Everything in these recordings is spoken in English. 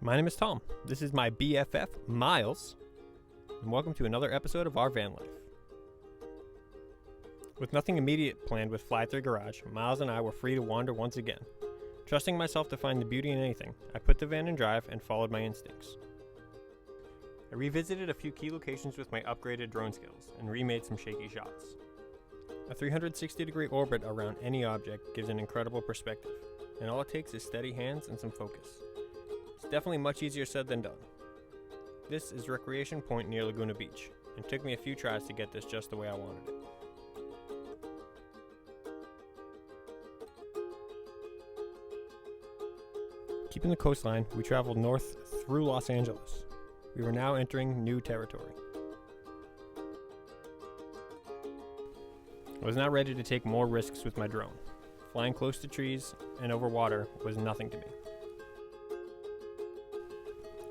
My name is Tom. This is my BFF, Miles, and welcome to another episode of our van life. With nothing immediate planned with Fly 3 Garage, Miles and I were free to wander once again. Trusting myself to find the beauty in anything, I put the van in drive and followed my instincts. I revisited a few key locations with my upgraded drone skills and remade some shaky shots. A 360-degree orbit around any object gives an incredible perspective, and all it takes is steady hands and some focus. It's definitely much easier said than done. This is Recreation Point near Laguna Beach, and it took me a few tries to get this just the way I wanted it. Keeping the coastline, we traveled north through Los Angeles. We were now entering new territory. I was now ready to take more risks with my drone. Flying close to trees and over water was nothing to me.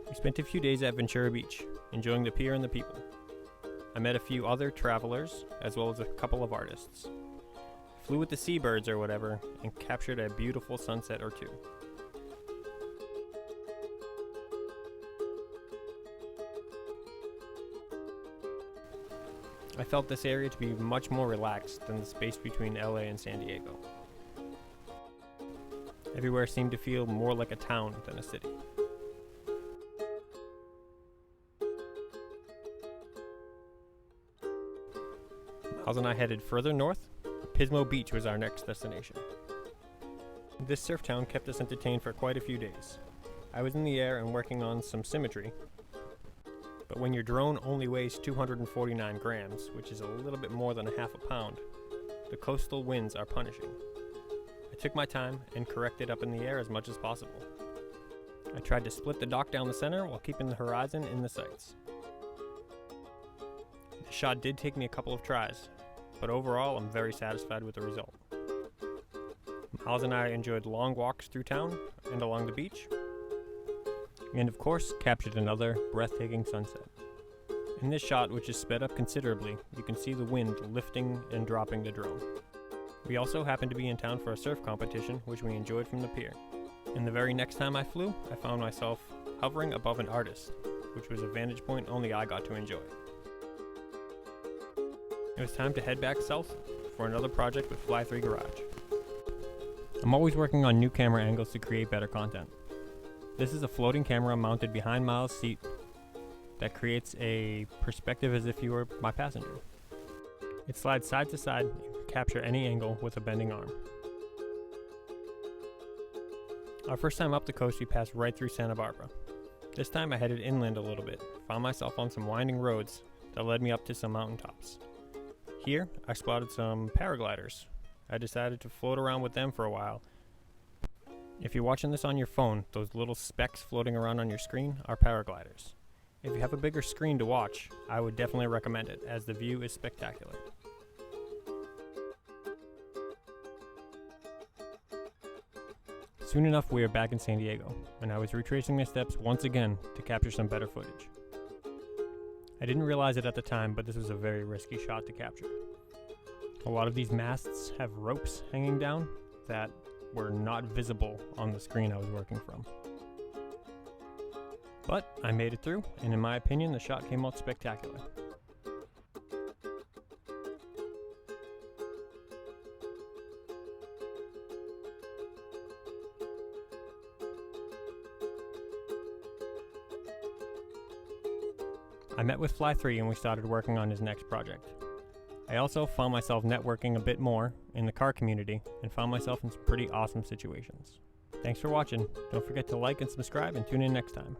We spent a few days at Ventura Beach, enjoying the pier and the people. I met a few other travelers, as well as a couple of artists. Flew with the seabirds or whatever, and captured a beautiful sunset or two. I felt this area to be much more relaxed than the space between LA and San Diego. Everywhere seemed to feel more like a town than a city. Miles and I headed further north. Pismo Beach was our next destination. This surf town kept us entertained for quite a few days. I was in the air and working on some symmetry, but when your drone only weighs 249 grams, which is a little bit more than a half a pound, the coastal winds are punishing. I took my time and corrected up in the air as much as possible. I tried to split the dock down the center while keeping the horizon in the sights. The shot did take me a couple of tries, but overall I'm very satisfied with the result. Miles and I enjoyed long walks through town and along the beach, and of course captured another breathtaking sunset. In this shot, which is sped up considerably, you can see the wind lifting and dropping the drone. We also happened to be in town for a surf competition, which we enjoyed from the pier. And the very next time I flew, I found myself hovering above an artist, which was a vantage point only I got to enjoy. It was time to head back south for another project with Fly 3 Garage. I'm always working on new camera angles to create better content. This is a floating camera mounted behind Miles' seat that creates a perspective as if you were my passenger. It slides side to side and can capture any angle with a bending arm. Our first time up the coast, we passed right through Santa Barbara. This time I headed inland a little bit, found myself on some winding roads that led me up to some mountaintops. Here, I spotted some paragliders. I decided to float around with them for a while. If you're watching this on your phone, those little specks floating around on your screen are paragliders. If you have a bigger screen to watch, I would definitely recommend it, as the view is spectacular. Soon enough, we are back in San Diego, and I was retracing my steps once again to capture some better footage. I didn't realize it at the time, but this was a very risky shot to capture. A lot of these masts have ropes hanging down that were not visible on the screen I was working from. But I made it through, and in my opinion, the shot came out spectacular. I met with Fly 3 and we started working on his next project. I also found myself networking a bit more in the car community and found myself in some pretty awesome situations. Thanks for watching. Don't forget to like and subscribe and tune in next time.